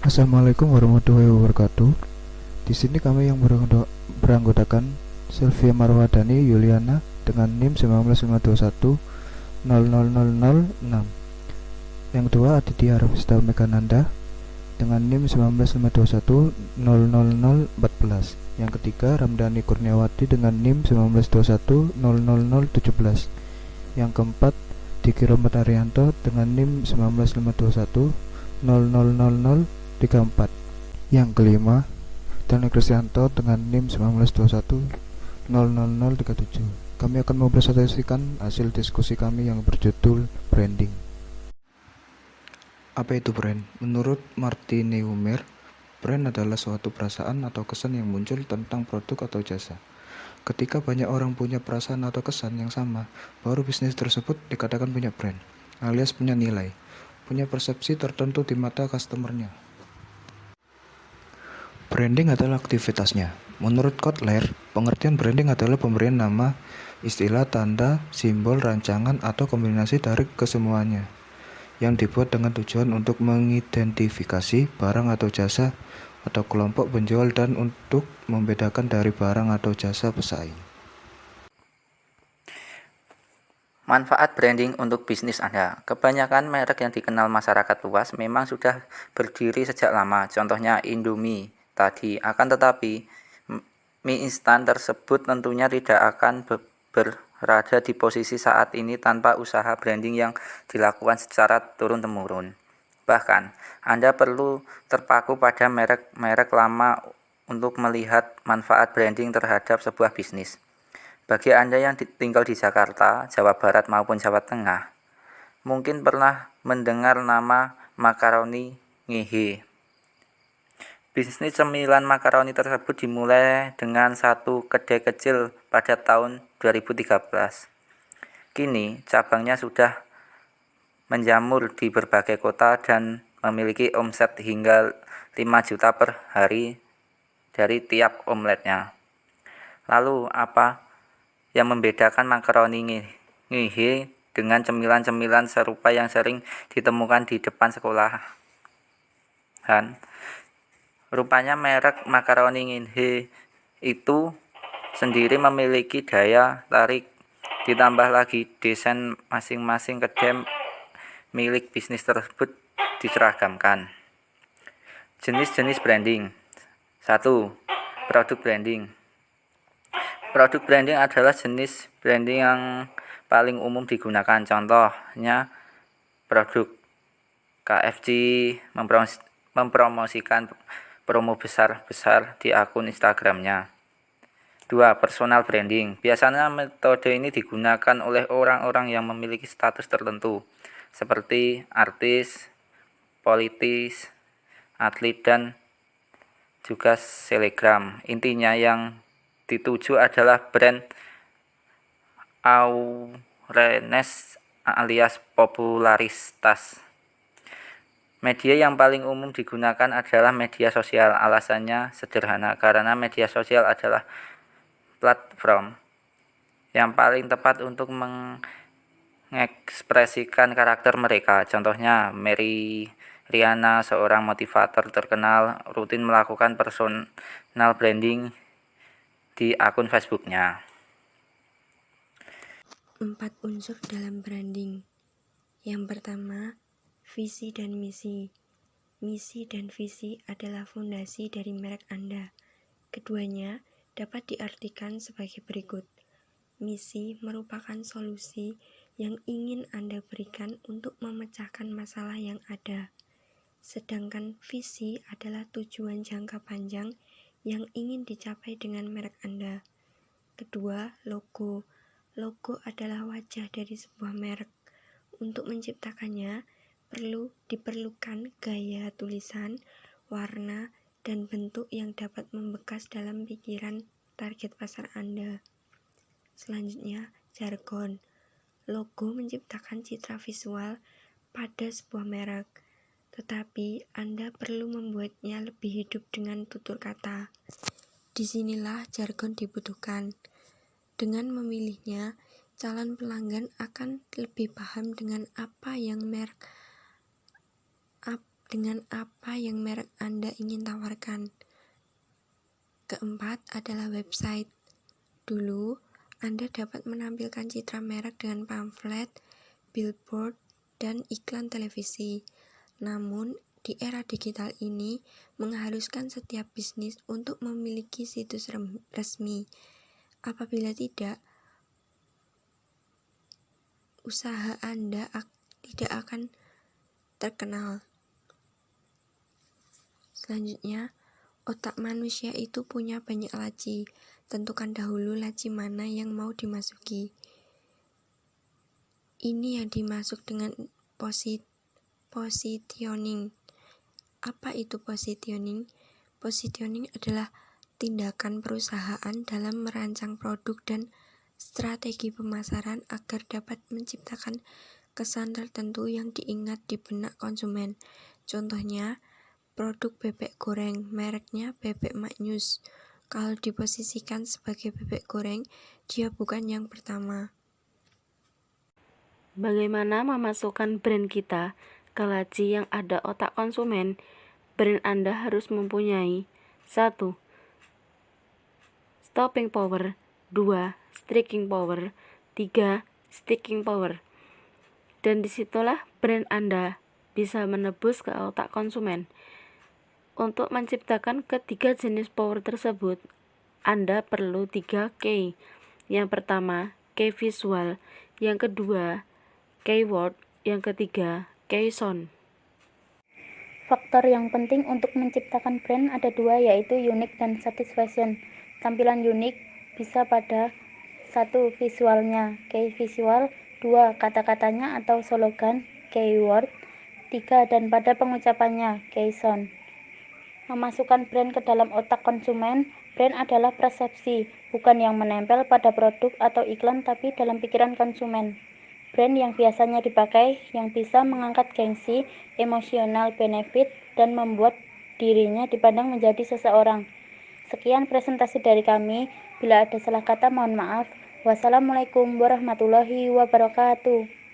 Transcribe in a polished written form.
Assalamualaikum warahmatullahi wabarakatuh. Di sini kami yang beranggotakan Sylvia Marwadani Yuliana dengan NIM 19521 00006. Yang kedua Aditya Arvista Megananda dengan NIM 19521 00014. Yang ketiga Ramdhani Kurniawati dengan NIM 192100017. Yang keempat Diki Romat Arianto dengan NIM 19521 00034. Yang kelima Dani Kristianto dengan NIM 192100037. Kami akan mempresentasikan hasil diskusi kami yang berjudul branding. Apa itu brand? Menurut Martin Neumer, brand adalah suatu perasaan atau kesan yang muncul tentang produk atau jasa. Ketika banyak orang punya perasaan atau kesan yang sama, baru bisnis tersebut dikatakan punya brand, alias punya nilai, punya persepsi tertentu di mata customernya. Branding adalah aktivitasnya. Menurut Kotler, pengertian branding adalah pemberian nama, istilah, tanda, simbol, rancangan, atau kombinasi dari kesemuanya yang dibuat dengan tujuan untuk mengidentifikasi barang atau jasa atau kelompok penjual dan untuk membedakan dari barang atau jasa pesaing. Manfaat branding untuk bisnis Anda. Kebanyakan merek yang dikenal masyarakat luas memang sudah berdiri sejak lama. Contohnya Indomie tadi. Akan tetapi mie instan tersebut tentunya tidak akan berada di posisi saat ini tanpa usaha branding yang dilakukan secara turun-temurun. Bahkan, Anda perlu terpaku pada merek-merek lama untuk melihat manfaat branding terhadap sebuah bisnis. Bagi Anda yang tinggal di Jakarta, Jawa Barat maupun Jawa Tengah, mungkin pernah mendengar nama makaroni ngehe. Bisnis cemilan makaroni tersebut dimulai dengan satu kedai kecil pada tahun 2013. Kini, cabangnya sudah menjamur di berbagai kota dan memiliki omset hingga 5 juta per hari dari tiap omletnya. Lalu, apa yang membedakan makaroni ngehe dengan cemilan-cemilan serupa yang sering ditemukan di depan sekolahan? Rupanya merek makaroni ngehe itu sendiri memiliki daya tarik, ditambah lagi desain masing-masing kedai milik bisnis tersebut diseragamkan. Jenis-jenis branding. 1. Produk branding. Produk branding adalah jenis branding yang paling umum digunakan. Contohnya produk KFC mempromosikan promo besar-besar di akun Instagramnya. 2. Personal branding. Biasanya metode ini digunakan oleh orang-orang yang memiliki status tertentu, seperti artis, politis, atlet, dan juga selebgram. Intinya yang dituju adalah brand awareness alias popularitas. Media yang paling umum digunakan adalah media sosial. Alasannya sederhana, karena media sosial adalah platform yang paling tepat untuk mengekspresikan karakter mereka. Contohnya, Mary Riana, seorang motivator terkenal, rutin melakukan personal branding di akun Facebooknya. 4 unsur dalam branding. Yang pertama, visi dan misi. Misi dan visi adalah fondasi dari merek Anda. Keduanya dapat diartikan sebagai berikut. Misi merupakan solusi yang ingin Anda berikan untuk memecahkan masalah yang ada. Sedangkan visi adalah tujuan jangka panjang yang ingin dicapai dengan merek Anda. Kedua, logo. Logo adalah wajah dari sebuah merek. Untuk menciptakannya, diperlukan gaya tulisan, warna, dan bentuk yang dapat membekas dalam pikiran target pasar Anda. Selanjutnya, jargon. Logo menciptakan citra visual pada sebuah merek, tetapi Anda perlu membuatnya lebih hidup dengan tutur kata. Disinilah jargon dibutuhkan. Dengan memilihnya, calon pelanggan akan lebih paham dengan apa dengan apa yang merek Anda ingin tawarkan. Keempat adalah website. Dulu, Anda dapat menampilkan citra merek dengan pamflet, billboard, dan iklan televisi. Namun, di era digital ini mengharuskan setiap bisnis untuk memiliki situs resmi. Apabila tidak, usaha Anda tidak akan terkenal. Selanjutnya, otak manusia itu punya banyak laci. Tentukan dahulu laci mana yang mau dimasuki. Ini yang dimaksud dengan positioning. Apa itu positioning? Positioning adalah tindakan perusahaan dalam merancang produk dan strategi pemasaran agar dapat menciptakan kesan tertentu yang diingat di benak konsumen. Contohnya, produk bebek goreng, mereknya Bebek Maknyus. Kalau diposisikan sebagai bebek goreng, dia bukan yang pertama. Bagaimana memasukkan brand kita ke laci yang ada otak konsumen? Brand Anda harus mempunyai 1. Stopping power, 2. Striking power, 3. Sticking power. Dan disitulah brand Anda bisa menebus ke otak konsumen. Untuk menciptakan ketiga jenis power tersebut, Anda perlu 3 key. Yang pertama, key visual. Yang kedua, keyword. Yang ketiga, key sound. Faktor yang penting untuk menciptakan brand ada 2, yaitu unique dan satisfaction. Tampilan unik bisa pada 1. Visualnya, key visual, 2. Kata-katanya atau slogan, keyword, 3. Dan pada pengucapannya, key sound. Memasukkan brand ke dalam otak konsumen. Brand adalah persepsi, bukan yang menempel pada produk atau iklan, tapi dalam pikiran konsumen. Brand yang biasanya dipakai, yang bisa mengangkat gengsi, emosional benefit, dan membuat dirinya dipandang menjadi seseorang. Sekian presentasi dari kami. Bila ada salah kata, mohon maaf. Wassalamualaikum warahmatullahi wabarakatuh.